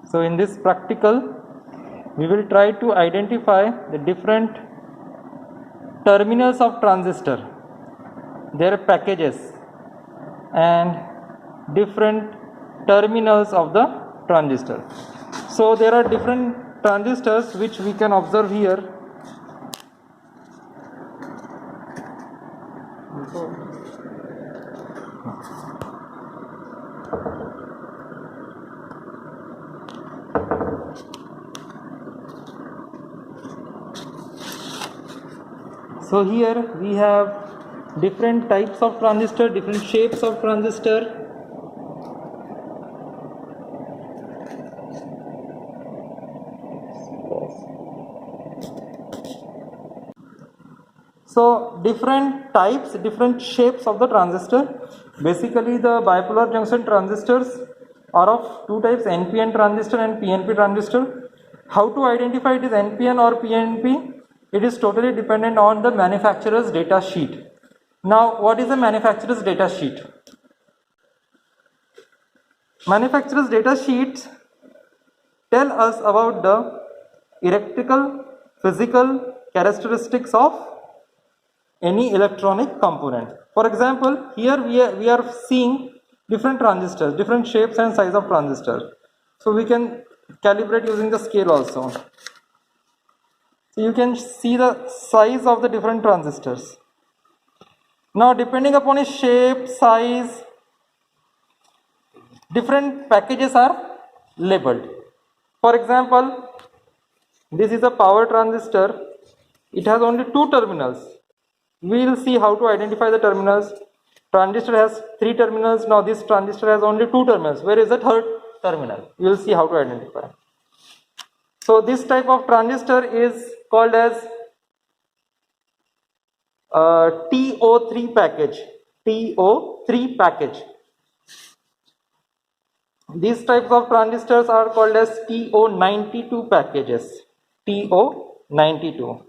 So in this practical, we will try to identify the different terminals of transistor, their packages, and different terminals of the transistor. So there are different transistors which we can observe here. So here we have different types of transistor, different shapes of transistor. So different types, different shapes of the transistor. Basically the bipolar junction transistors are of two types, NPN transistor and PNP transistor. How to identify it is NPN or PNP? It is totally dependent on the manufacturer's data sheet. Now what is the manufacturer's data sheet? Manufacturer's data sheets tell us about the electrical, physical characteristics of any electronic component. For example, here we are seeing different transistors, different shapes and size of transistor. So we can calibrate using the scale also. So you can see the size of the different transistors. Now depending upon its shape, size, different packages are labeled. For example, this is a power transistor. It has only two terminals. We will see how to identify the terminals. Transistor has three terminals. Now this transistor has only two terminals. Where is the third terminal? We will see how to identify. So this type of transistor is called as TO3 package. TO3 package. These types of transistors are called as TO92 packages. TO92.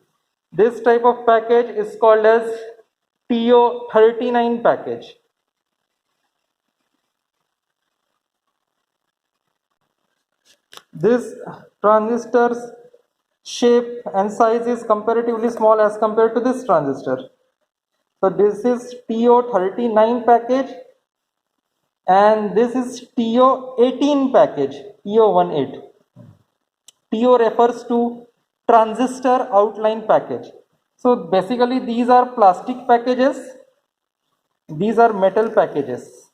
This type of package is called as TO39 package. This transistor's shape and size is comparatively small as compared to this transistor. So this is TO39 package and this is TO18 package, TO18. TO refers to transistor outline package. So basically these are plastic packages, these are metal packages.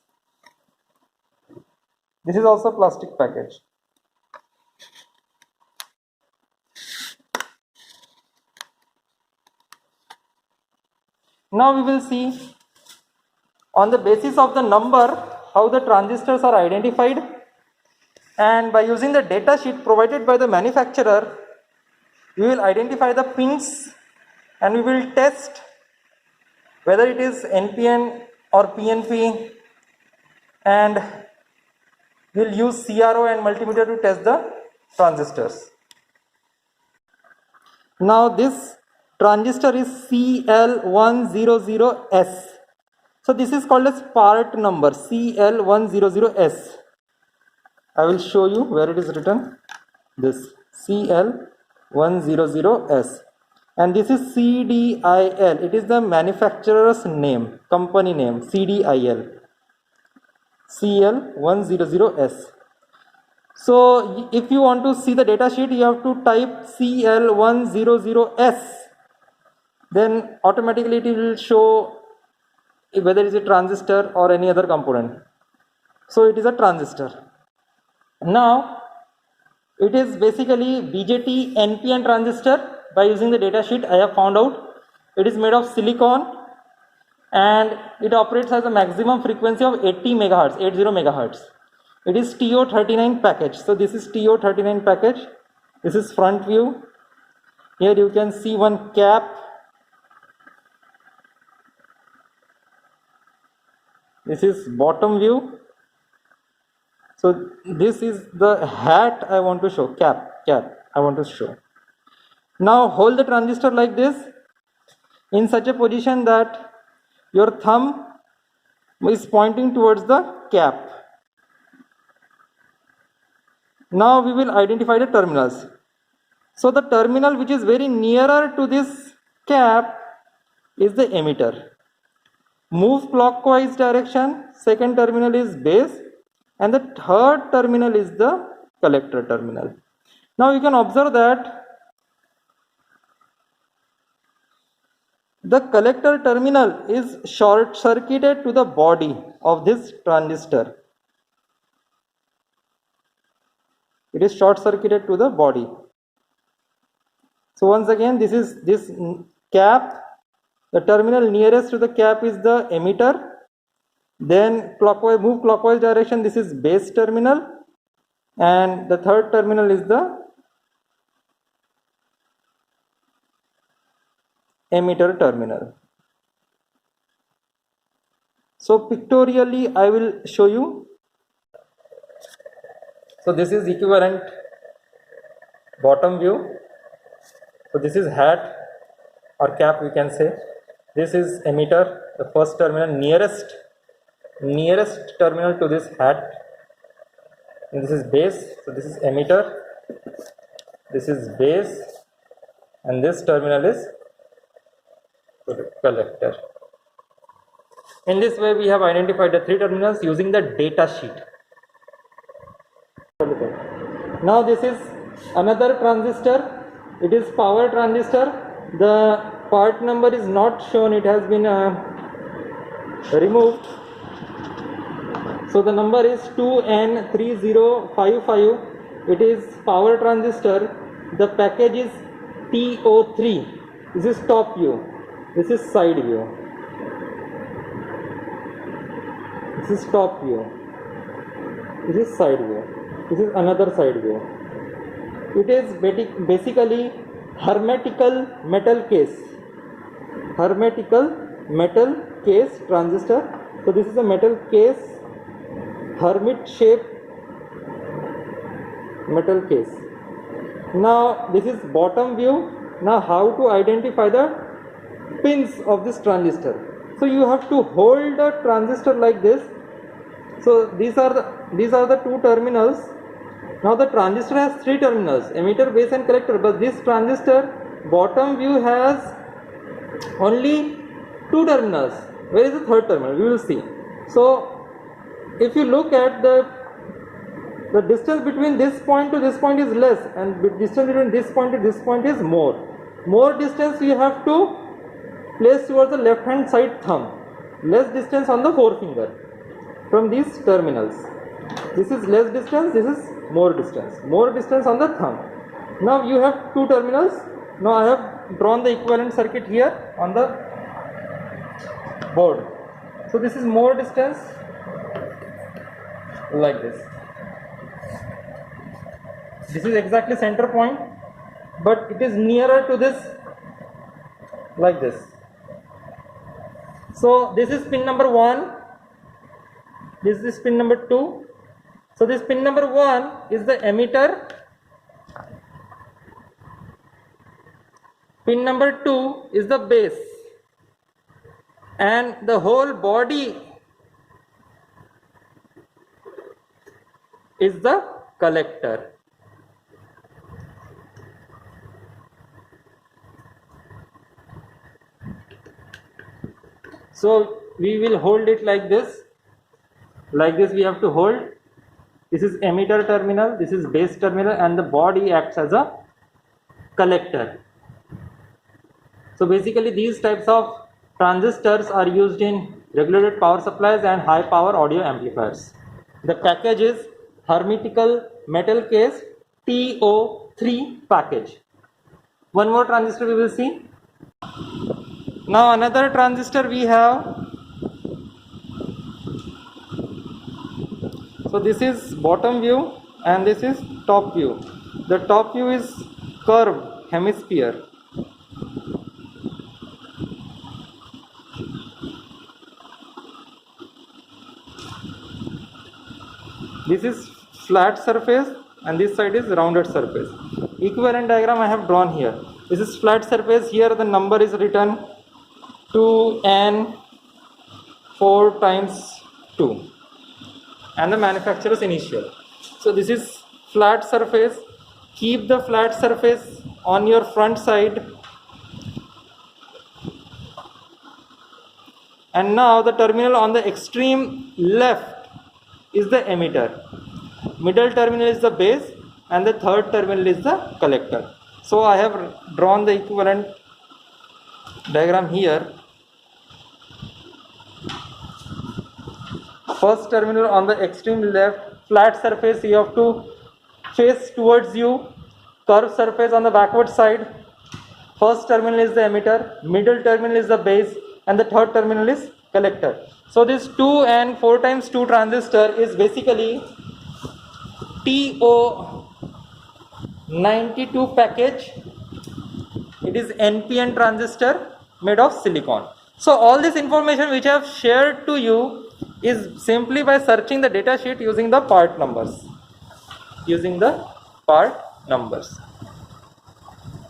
This is also plastic package. Now we will see on the basis of the number how the transistors are identified, and by using the data sheet provided by the manufacturer we will identify the pins and we will test whether it is NPN or PNP, and we will use CRO and multimeter to test the transistors. Now this transistor is CL100S. So this is called as part number CL100S. I will show you where it is written. This CL100S. And this is CDIL. It is the manufacturer's name, company name, CDIL. CL100S. So if you want to see the data sheet, you have to type CL100S. Then automatically it will show whether it is a transistor or any other component. So it is a transistor. Now it is basically BJT NPN transistor. By using the data sheet I have found out it is made of silicon and it operates as a maximum frequency of 80 megahertz, 80 megahertz. It is TO39 package. So this is TO39 package. This is front view. Here you can see one cap. This is bottom view. So this is the hat I want to show, cap I want to show. Now hold the transistor like this in such a position that your thumb is pointing towards the cap. Now we will identify the terminals. So the terminal which is very nearer to this cap is the emitter. Move clockwise direction, second terminal is base, and the third terminal is the collector terminal. Now you can observe that the collector terminal is short circuited to the body of this transistor. It is short circuited to the body. So once again, this is this cap. The terminal nearest to the cap is the emitter. Then clockwise, move clockwise direction, this is base terminal, and the third terminal is the emitter terminal. So pictorially I will show you. So this is equivalent bottom view. So this is hat or cap, we can say. This is emitter, the first terminal, nearest terminal to this hat, and this is base. So this is emitter, this is base, and this terminal is collector. In this way we have identified the three terminals using the data sheet. Now this is another transistor. It is power transistor. The part number is not shown, it has been removed. So the number is 2N3055. It is power transistor. The package is TO3. This is top view. This is side view. This is top view. This is side view. This is another side view. It is basically hermetical metal case. Hermetical metal case transistor. So this is a metal case, hermit shaped metal case. Now this is bottom view. Now how to identify the pins of this transistor? So you have to hold the transistor like this. So these are the two terminals. Now the transistor has three terminals, emitter, base and collector, but this transistor bottom view has only two terminals. Where is the third terminal? We will see. So if you look at the distance between this point to this point is less, and the distance between this point to this point is more. More distance you have to place towards the left hand side thumb, less distance on the forefinger from these terminals. This is less distance, this is more distance on the thumb. Now you have two terminals. Now I have drawn the equivalent circuit here on the board. So this is more distance, like this. This is exactly center point, but it is nearer to this, like this. So this is pin number 1, this is pin number 2. So this pin number 1 is the emitter, pin number 2 is the base, and the whole body is the collector. So we will hold it like this. Like this we have to hold. This is emitter terminal, this is base terminal, and the body acts as a collector. So basically these types of transistors are used in regulated power supplies and high power audio amplifiers. The package is hermetical metal case TO3 package. One more transistor we will see. Now another transistor we have. So this is bottom view and this is top view. The top view is curved hemisphere. This is flat surface and this side is rounded surface. Equivalent diagram I have drawn here. This is flat surface. Here the number is written 2N4 times 2 and the manufacturer's initial. So this is flat surface. Keep the flat surface on your front side. And now the terminal on the extreme left is the emitter. Middle terminal is the base and the third terminal is the collector. So I have drawn the equivalent diagram here. First terminal on the extreme left, flat surface, you have to face towards you, curved surface on the backward side. First terminal is the emitter, middle terminal is the base, and the third terminal is collector. So this 2 and 4 times 2 transistor is basically TO92 package. It is NPN transistor made of silicon. So all this information which I have shared to you is simply by searching the data sheet using the part numbers.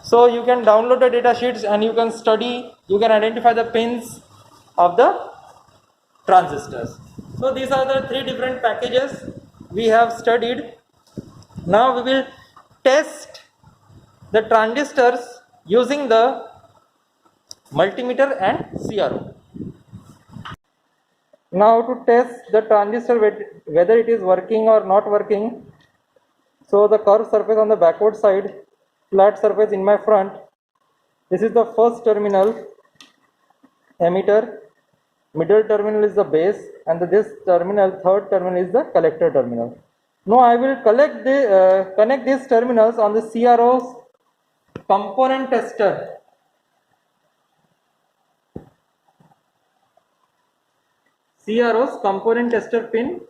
So you can download the data sheets and you can study, you can identify the pins of the transistors. So these are the 3 different packages we have studied. Now we will test the transistors using the multimeter and CRO. Now to test the transistor whether it is working or not working, so the curved surface on the backward side, flat surface in my front, this is the first terminal, emitter, middle terminal is the base, and this terminal, third terminal, is the collector terminal. Now I will connect these terminals on the CRO's component tester. CRO's component tester pin,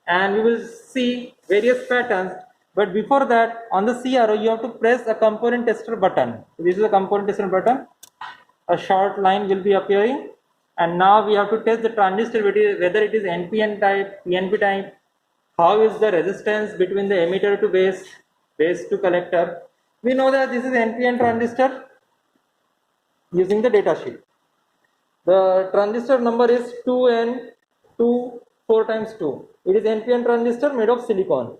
and we will see various patterns. But before that, on the CRO you have to press a component tester button. This is a component tester button. A short line will be appearing, and now we have to test the transistor whether it is NPN type, PNP type, how is the resistance between the emitter to base, base to collector. We know that this is NPN transistor using the data sheet. The transistor number is 2N2 4 times 2. It is NPN transistor made of silicon.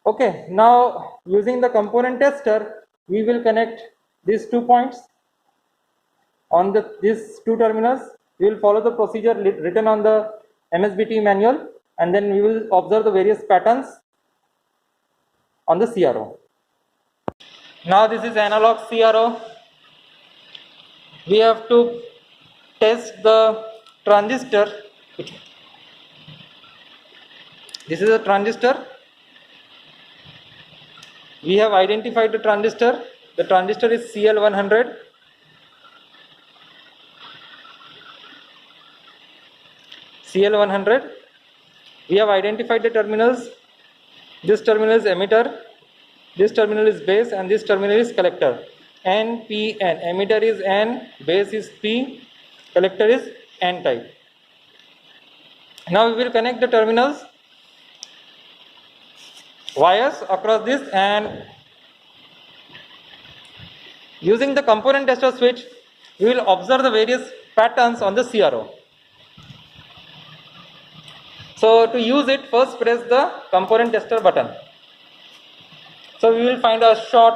Okay, now using the component tester, we will connect these 2 points on these 2 terminals. We will follow the procedure written on the MSBT manual, and then we will observe the various patterns on the CRO. Now this is analog CRO. We have to test the transistor. This is a transistor. We have identified the transistor. The transistor is CL100. CL100. We have identified the terminals. This terminal is emitter, this terminal is base, and this terminal is collector. N, P, N. Emitter is N, base is P, collector is N type. Now we will connect the terminals, wires across this, and using the component tester switch, we will observe the various patterns on the CRO. So to use it, first press the component tester button. So we will find a short